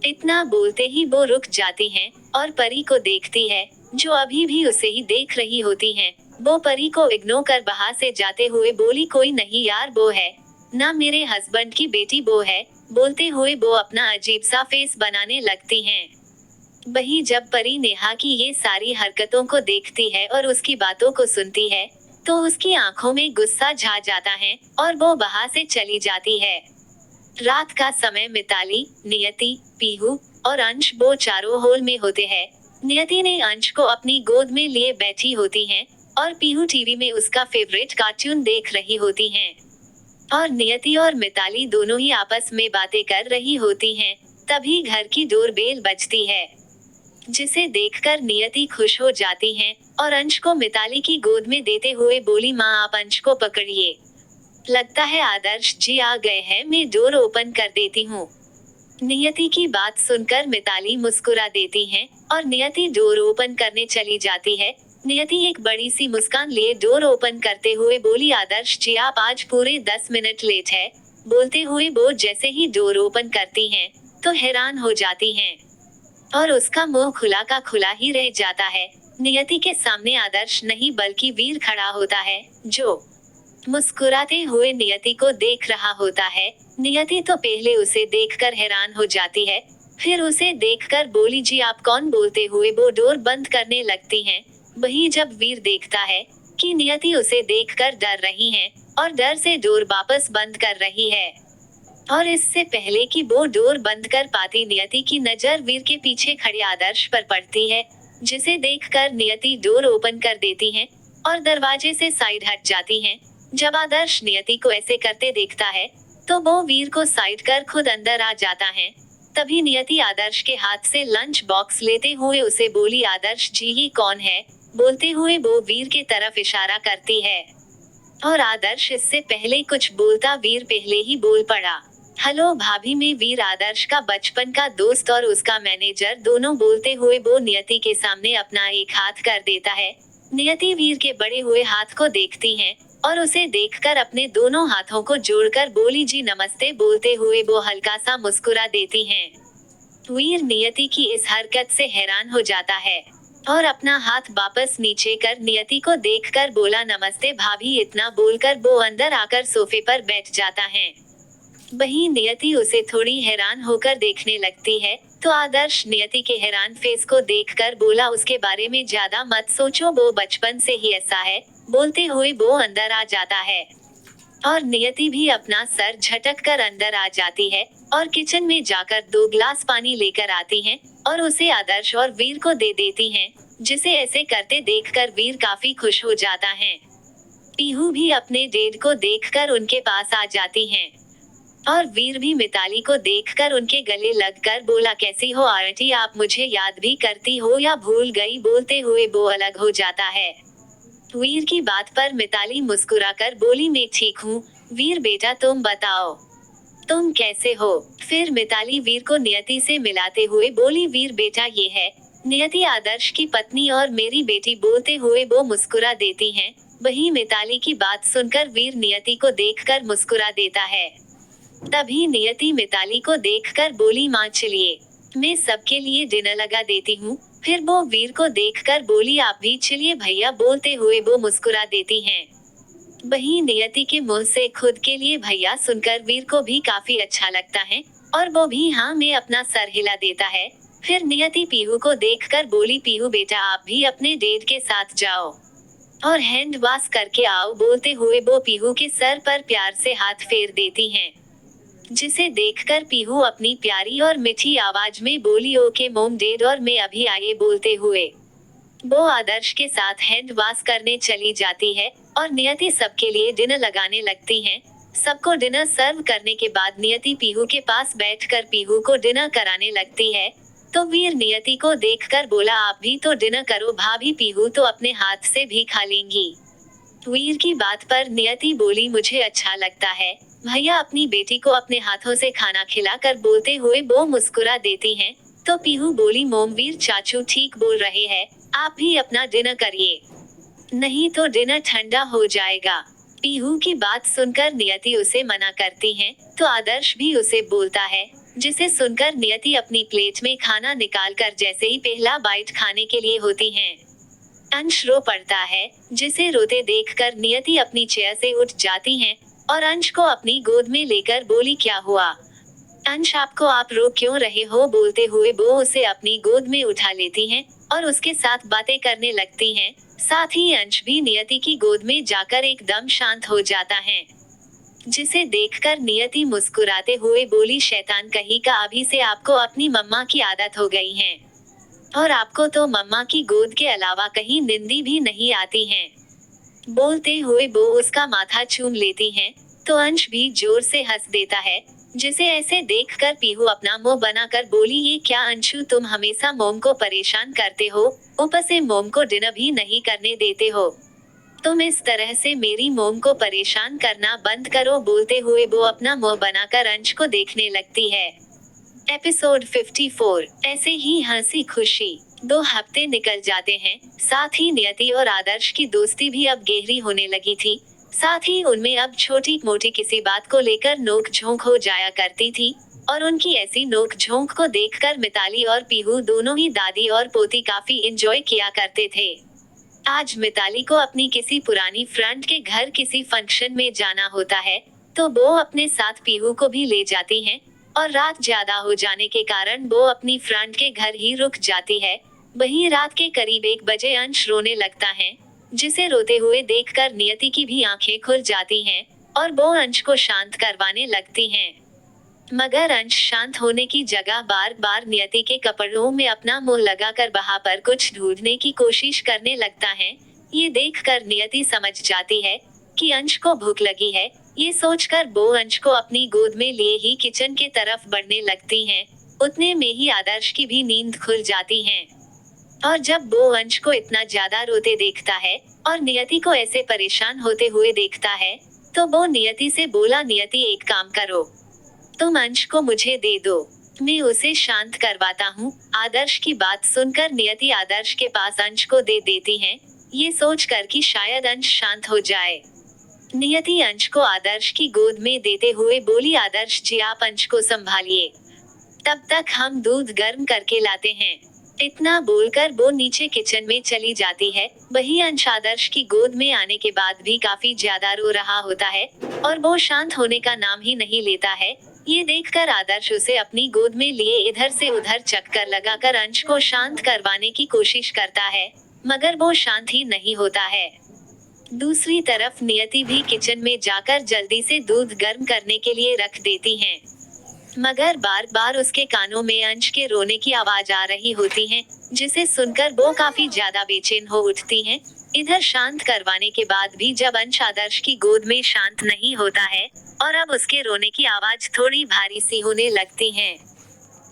इतना बोलते ही वो रुक जाती हैं और परी को देखती है, जो अभी भी उसे ही देख रही होती हैं। वो परी को इग्नोर कर बाहर से जाते हुए बोली, कोई नहीं यार, वो है ना मेरे हस्बैंड की बेटी, वो है। बोलते हुए वो अपना अजीब सा फेस बनाने लगती हैं। वही जब परी नेहा की ये सारी हरकतों को देखती है और उसकी बातों को सुनती है, तो उसकी आंखों में गुस्सा छा जाता है और वो वहां से चली जाती है। रात का समय मिताली, नियति, पीहू और अंश वो चारों हॉल में होते हैं। नियति ने अंश को अपनी गोद में लिए बैठी होती हैं और पीहू टीवी में उसका फेवरेट कार्टून देख रही होती हैं। और नियति और मिताली दोनों ही आपस में बातें कर रही होती हैं। तभी घर की डोरबेल बजती है, जिसे देखकर नियति खुश हो जाती हैं और अंश को मिताली की गोद में देते हुए बोली, माँ आप अंश को पकड़िए, लगता है आदर्श जी आ गए हैं, मैं डोर ओपन कर देती हूँ। नियति की बात सुनकर मिताली मुस्कुरा देती हैं और नियति डोर ओपन करने चली जाती है। नियति एक बड़ी सी मुस्कान लिए डोर ओपन करते हुए बोली, आदर्श जी आप आज पूरे 10 मिनट लेट है। बोलते हुए वो जैसे ही डोर ओपन करती हैं, तो हैरान हो जाती हैं और उसका मुंह खुला का खुला ही रह जाता है। नियति के सामने आदर्श नहीं बल्कि वीर खड़ा होता है, जो मुस्कुराते हुए नियति को देख रहा होता है। नियति तो पहले उसे देखकर हैरान हो जाती है, फिर उसे देखकर बोली, जी आप कौन? बोलते हुए वो डोर बंद करने लगती हैं। वही जब वीर देखता है कि नियति उसे देखकर डर रही हैं और डर से डोर वापस बंद कर रही है, और इससे पहले कि वो डोर बंद कर पाती, नियति की नजर वीर के पीछे खड़े आदर्श पर पड़ती है, जिसे देखकर नियति डोर ओपन कर देती हैं और दरवाजे से साइड हट जाती हैं। जब आदर्श नियति को ऐसे करते देखता है, तो वो वीर को साइड कर खुद अंदर आ जाता है। तभी नियति आदर्श के हाथ से लंच बॉक्स लेते हुए उसे बोली, आदर्श जी ही कौन है? बोलते हुए वो वीर के तरफ इशारा करती है और आदर्श इससे पहले कुछ बोलता वीर पहले ही बोल पड़ा, हेलो भाभी। में वीर आदर्श का बचपन का दोस्त और उसका मैनेजर दोनों बोलते हुए वो नियति के सामने अपना एक हाथ कर देता है। नियति वीर के बड़े हुए हाथ को देखती हैं और उसे देखकर अपने दोनों हाथों को जोड़कर बोली, जी नमस्ते। बोलते हुए वो हल्का सा मुस्कुरा देती हैं। वीर नियति की इस हरकत से हैरान हो जाता है और अपना हाथ वापस नीचे कर नियति को देखकर बोला, नमस्ते भाभी। इतना बोलकर वो अंदर आकर सोफे पर बैठ जाता है। वहीं नियति उसे थोड़ी हैरान होकर देखने लगती है, तो आदर्श नियति के हैरान फेस को देखकर बोला, उसके बारे में ज्यादा मत सोचो, वो बचपन से ही ऐसा है। बोलते हुए वो अंदर आ जाता है और नियति भी अपना सर झटक कर अंदर आ जाती है और किचन में जाकर 2 गिलास पानी लेकर आती हैं और उसे आदर्श और वीर को दे देती हैं, जिसे ऐसे करते देखकर वीर काफी खुश हो जाता है। पीहू भी अपने डैड को देखकर उनके पास आ जाती हैं और वीर भी मिताली को देखकर उनके गले लगकर बोला, कैसी हो आंटी? आप मुझे याद भी करती हो या भूल गई? बोलते हुए वो अलग हो जाता है। वीर की बात पर मिताली मुस्कुराकर बोली, मैं ठीक हूँ। वीर बेटा तुम बताओ, तुम कैसे हो? फिर मिताली वीर को नियति से मिलाते हुए बोली, वीर बेटा ये है नियति, आदर्श की पत्नी और मेरी बेटी। बोलते हुए वो मुस्कुरा देती हैं। वही मिताली की बात सुनकर वीर नियति को देखकर मुस्कुरा देता है। तभी नियति मिताली को देखकर बोली, माँ चलिए मैं सबके लिए डिनर लगा देती हूँ। फिर वो वीर को देखकर बोली, आप भी चलिए भैया। बोलते हुए वो मुस्कुरा देती हैं। वहीं नियति के मुंह से खुद के लिए भैया सुनकर वीर को भी काफी अच्छा लगता है और वो भी हाँ में अपना सर हिला देता है। फिर नियति पीहू को देखकर बोली, पीहू बेटा आप भी अपने डेट के साथ जाओ और हैंड वॉश करके आओ। बोलते हुए वो पीहू के सर पर प्यार से हाथ फेर देती हैं, जिसे देखकर पीहू अपनी प्यारी और मीठी आवाज में बोली, ओके मोम डैड और मैं अभी आए। बोलते हुए वो आदर्श के साथ हैंड वॉश करने चली जाती है और नियति सबके लिए डिनर लगाने लगती हैं। सबको डिनर सर्व करने के बाद नियति पीहू के पास बैठकर पीहू को डिनर कराने लगती है। तो वीर नियति को देखकर बोला, आप भी तो डिनर करो भाभी, पीहू तो अपने हाथ से भी खा लेंगी। वीर की बात पर नियति बोली, मुझे अच्छा लगता है भैया अपनी बेटी को अपने हाथों से खाना खिलाकर। बोलते हुए वो मुस्कुरा देती हैं। तो पीहू बोली, मोम वीर चाचू ठीक बोल रहे हैं, आप भी अपना डिनर करिए, नहीं तो डिनर ठंडा हो जाएगा। पीहू की बात सुनकर नियति उसे मना करती हैं। तो आदर्श भी उसे बोलता है, जिसे सुनकर नियति अपनी प्लेट में खाना निकालकर जैसे ही पहला बाइट खाने के लिए होती हैं, अंश रो पड़ता है, जिसे रोते देखकर नियति अपनी चेयर से उठ जाती हैं और अंश को अपनी गोद में लेकर बोली, क्या हुआ अंश आपको, आप रो क्यों रहे हो। बोलते हुए वो उसे अपनी गोद में उठा लेती हैं और उसके साथ बातें करने लगती हैं। साथ ही अंश भी नियति की गोद में जाकर एकदम शांत हो जाता है, जिसे देखकर नियति मुस्कुराते हुए बोली, शैतान कहीं का, अभी से आपको अपनी मम्मा की आदत हो गई है और आपको तो मम्मा की गोद के अलावा कहीं निंदी भी नहीं आती है। बोलते हुए वो उसका माथा चूम लेती हैं। तो अंश भी जोर से हंस देता है, जिसे ऐसे देखकर पीहू अपना मुंह बनाकर बोली, ये क्या अंशु, तुम हमेशा मोम को परेशान करते हो, ऊपर से मोम को डिनर भी नहीं करने देते हो। तुम इस तरह से मेरी मोम को परेशान करना बंद करो। बोलते हुए वो अपना मुंह बनाकर अंश को देखने लगती है। एपिसोड 54। ऐसे ही हंसी खुशी 2 हफ्ते निकल जाते हैं। साथ ही नियति और आदर्श की दोस्ती भी अब गहरी होने लगी थी। साथ ही उनमें अब छोटी मोटी किसी बात को लेकर नोक झोंक हो जाया करती थी और उनकी ऐसी नोक झोंक को देखकर मिताली और पीहू दोनों ही दादी और पोती काफी एंजॉय किया करते थे। आज मिताली को अपनी किसी पुरानी फ्रेंड के घर किसी फंक्शन में जाना होता है, तो वो अपने साथ पीहू को भी ले जाती हैं और रात ज्यादा हो जाने के कारण वो अपनी फ्रेंड के घर ही रुक जाती है। वहीं रात के करीब 1 बजे अंश रोने लगता है, जिसे रोते हुए देखकर नियति की भी आंखें खुल जाती हैं और वो अंश को शांत करवाने लगती हैं। मगर अंश शांत होने की जगह बार बार नियति के कपड़ों में अपना मुंह लगाकर वहां पर कुछ ढूंढने की कोशिश करने लगता है। ये देखकर नियति समझ जाती है कि अंश को भूख लगी है। ये सोचकर वो अंश को अपनी गोद में लिए ही किचन के तरफ बढ़ने लगती हैं। उतने में ही आदर्श की भी नींद खुल जाती है और जब वो अंश को इतना ज्यादा रोते देखता है और नियति को ऐसे परेशान होते हुए देखता है, तो वो नियति से बोला, नियति एक काम करो, तुम अंश को मुझे दे दो, मैं उसे शांत करवाता हूँ। आदर्श की बात सुनकर नियति आदर्श के पास अंश को दे देती हैं, ये सोचकर कि शायद अंश शांत हो जाए। नियति अंश को आदर्श की गोद में देते हुए बोली, आदर्श जी आप अंश को संभालिए, तब तक हम दूध गर्म करके लाते हैं। इतना बोलकर वो नीचे किचन में चली जाती है। वही अंश आदर्श की गोद में आने के बाद भी काफी ज्यादा रो रहा होता है और वो शांत होने का नाम ही नहीं लेता है। ये देखकर आदर्श उसे अपनी गोद में लिए इधर से उधर चक्कर लगाकर अंश को शांत करवाने की कोशिश करता है, मगर वो शांत ही नहीं होता है। दूसरी तरफ नियति भी किचन में जाकर जल्दी से दूध गर्म करने के लिए रख देती हैं, मगर बार बार उसके कानों में अंश के रोने की आवाज आ रही होती है, जिसे सुनकर वो काफी ज्यादा बेचैन हो उठती हैं। इधर शांत करवाने के बाद भी जब अंश आदर्श की गोद में शांत नहीं होता है और अब उसके रोने की आवाज थोड़ी भारी सी होने लगती है,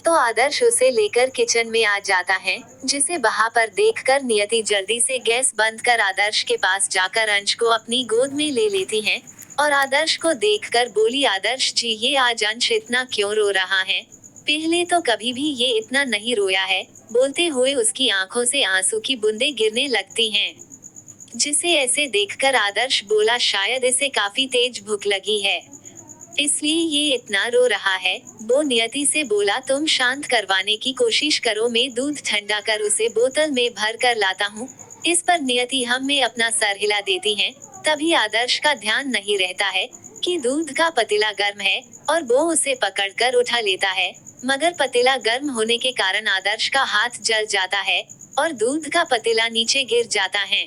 तो आदर्श उसे लेकर किचन में आ जाता है, जिसे वहां पर देखकर नियति जल्दी से गैस बंद कर आदर्श के पास जाकर अंश को अपनी गोद में ले लेती है और आदर्श को देखकर बोली, आदर्श जी ये आज अंश इतना क्यों रो रहा है, पहले तो कभी भी ये इतना नहीं रोया है। बोलते हुए उसकी आंखों से आंसू की बूंदें गिरने लगती हैं, जिसे ऐसे देखकर आदर्श बोला, शायद इसे काफी तेज भूख लगी है, इसलिए ये इतना रो रहा है। वो नियति से बोला, तुम शांत करवाने की कोशिश करो, मैं दूध ठंडा कर उसे बोतल में भर कर लाता हूँ। इस पर नियति हम में अपना सर हिला देती हैं। तभी आदर्श का ध्यान नहीं रहता है कि दूध का पतीला गर्म है और वो उसे पकड़कर उठा लेता है, मगर पतीला गर्म होने के कारण आदर्श का हाथ जल जाता है और दूध का पतीला नीचे गिर जाता है,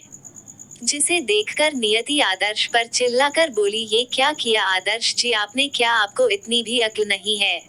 जिसे देखकर नियति आदर्श पर चिल्लाकर बोली, ये क्या किया आदर्श जी आपने, क्या आपको इतनी भी अक्ल नहीं है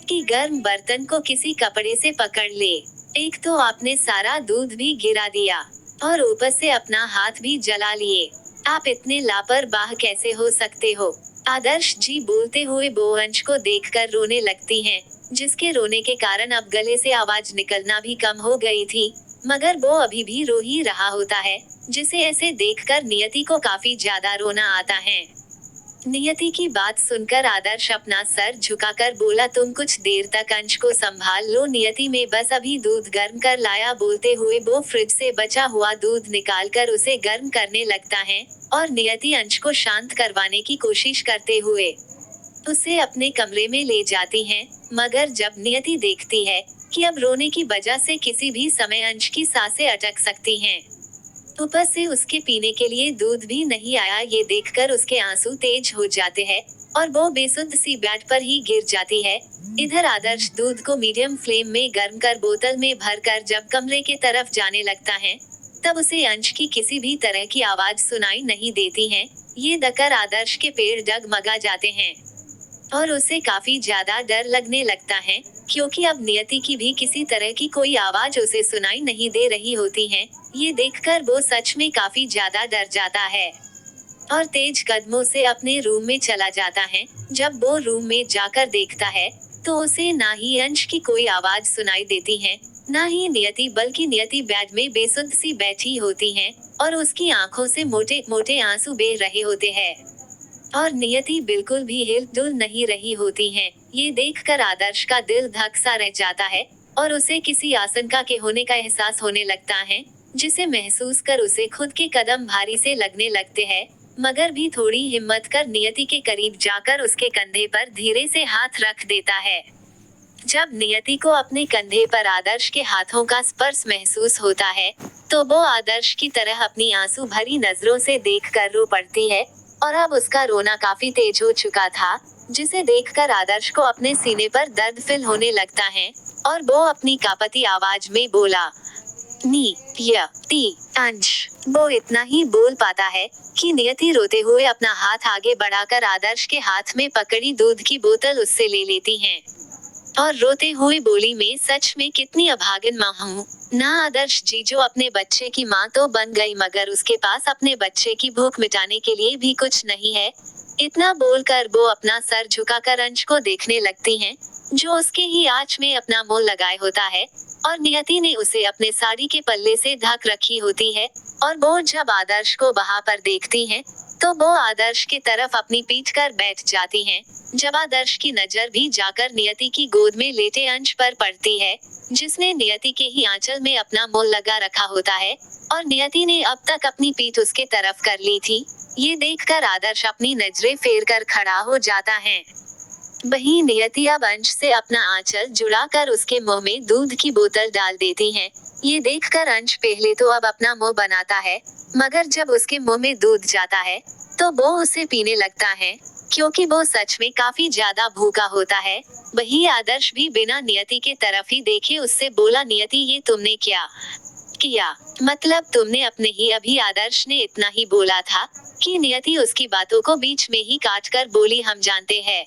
कि गर्म बर्तन को किसी कपड़े से पकड़ ले। एक तो आपने सारा दूध भी गिरा दिया और ऊपर से अपना हाथ भी जला लिए। आप इतने लापरवाह कैसे हो सकते हो। आदर्श जी बोलते हुए वो अंश को देखकर रोने लगती हैं, जिसके रोने के कारण अब गले से आवाज निकलना भी कम हो गई थी, मगर वो अभी भी रो ही रहा होता है, जिसे ऐसे देखकर नियति को काफी ज्यादा रोना आता है। नियति की बात सुनकर आदर्श अपना सर झुकाकर बोला, तुम कुछ देर तक अंश को संभाल लो, नियति में बस अभी दूध गर्म कर लाया। बोलते हुए वो फ्रिज से बचा हुआ दूध निकालकर उसे गर्म करने लगता है और नियति अंश को शांत करवाने की कोशिश करते हुए उसे अपने कमरे में ले जाती हैं, मगर जब नियति देखती है कि अब रोने की वजह से किसी भी समय अंश की सांसें अटक सकती हैं, ऊपर से उसके पीने के लिए दूध भी नहीं आया, ये देखकर उसके आंसू तेज हो जाते हैं और वो बेसुध सी बेड पर ही गिर जाती है। इधर आदर्श दूध को मीडियम फ्लेम में गर्म कर बोतल में भरकर जब कमरे के तरफ जाने लगता है, तब उसे अंश की किसी भी तरह की आवाज सुनाई नहीं देती है। ये देखकर आदर्श के पैर डगमगा जाते हैं और उसे काफी ज्यादा डर लगने लगता है, क्योंकि अब नियति की भी किसी तरह की कोई आवाज उसे सुनाई नहीं दे रही होती है। ये देखकर वो सच में काफी ज्यादा डर जाता है और तेज कदमों से अपने रूम में चला जाता है। जब वो रूम में जाकर देखता है तो उसे ना ही अंश की कोई आवाज सुनाई देती है, ना ही नियति, बल्कि नियति बेड में बेसुध सी बैठी होती है और उसकी आंखों से मोटे मोटे आंसू बह रहे होते हैं और नियति बिल्कुल भी हिल डुल नहीं रही होती है। ये देखकर आदर्श का दिल धक सा रह जाता है और उसे किसी आशंका के होने का एहसास होने लगता है, जिसे महसूस कर उसे खुद के कदम भारी से लगने लगते हैं, मगर भी थोड़ी हिम्मत कर नियति के करीब जाकर उसके कंधे पर धीरे से हाथ रख देता है। जब नियति को अपने कंधे पर आदर्श के हाथों का स्पर्श महसूस होता है, तो वो आदर्श की तरह अपनी आंसू भरी नजरों से देखकर रो पड़ती है और अब उसका रोना काफी तेज हो चुका था, जिसे देखकर आदर्श को अपने सीने पर दर्द फील होने लगता है और वो अपनी कांपती आवाज में बोला, नियति अंश। वो इतना ही बोल पाता है कि नियति रोते हुए अपना हाथ आगे बढ़ाकर आदर्श के हाथ में पकड़ी दूध की बोतल उससे ले लेती है और रोते हुए बोली, मैं सच में कितनी अभागिन माँ हूँ ना आदर्श जी, जो अपने बच्चे की माँ तो बन गई मगर उसके पास अपने बच्चे की भूख मिटाने के लिए भी कुछ नहीं है। इतना बोलकर वो अपना सर झुकाकर अंश को देखने लगती हैं, जो उसके ही आंच में अपना मुंह लगाए होता है और नियति ने उसे अपने साड़ी के पल्ले से ढक रखी होती है और वो जब आदर्श को वहां पर देखती हैं, तो वो आदर्श की तरफ अपनी पीठ कर बैठ जाती हैं। जब आदर्श की नजर भी जाकर नियति की गोद में लेटे अंश पर पड़ती है, जिसने नियति के ही आंचल में अपना मुंह लगा रखा होता है और नियति ने अब तक अपनी पीठ उसके तरफ कर ली थी। ये देखकर आदर्श अपनी नजरें फेर कर खड़ा हो जाता है। वहीं नियति अब अंश से अपना आंचल जुड़ाकर उसके मुंह में दूध की बोतल डाल देती है। ये देखकर अंश पहले तो अब अपना मुंह बनाता है, मगर जब उसके मुंह में दूध जाता है तो वो उसे पीने लगता है, क्योंकि वो सच में काफी ज्यादा भूखा होता है। वहीं आदर्श भी बिना नियति के तरफ ही देखे उससे बोला, नियति ये तुमने क्या किया, मतलब तुमने अपने ही अभी। आदर्श ने इतना ही बोला था कि नियति उसकी बातों को बीच में ही काट कर बोली, हम जानते हैं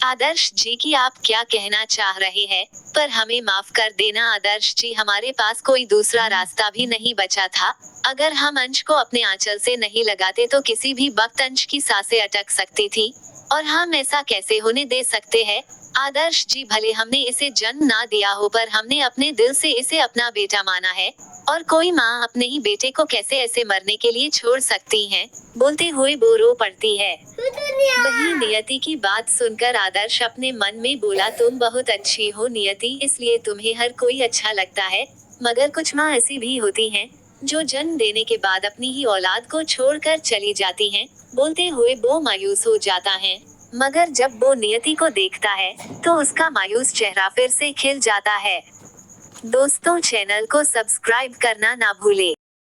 आदर्श जी कि आप क्या कहना चाह रहे हैं, पर हमें माफ कर देना आदर्श जी, हमारे पास कोई दूसरा रास्ता भी नहीं बचा था। अगर हम अंश को अपने आंचल से नहीं लगाते तो किसी भी वक्त अंश की सांसें अटक सकती थी और हम ऐसा कैसे होने दे सकते हैं। आदर्श जी भले हमने इसे जन्म ना दिया हो, पर हमने अपने दिल से इसे अपना बेटा माना है और कोई माँ अपने ही बेटे को कैसे ऐसे मरने के लिए छोड़ सकती है। बोलते हुए वो रो पड़ती है। वहीं नियति की बात सुनकर आदर्श अपने मन में बोला, तुम बहुत अच्छी हो नियति, इसलिए तुम्हें हर कोई अच्छा लगता है, मगर कुछ माँ ऐसी भी होती हैं जो जन्म देने के बाद अपनी ही औलाद को छोड़कर चली जाती हैं। बोलते हुए वो मायूस हो जाता है, मगर जब वो नियति को देखता है तो उसका मायूस चेहरा फिर से खिल जाता है। दोस्तों चैनल को सब्सक्राइब करना ना भूले।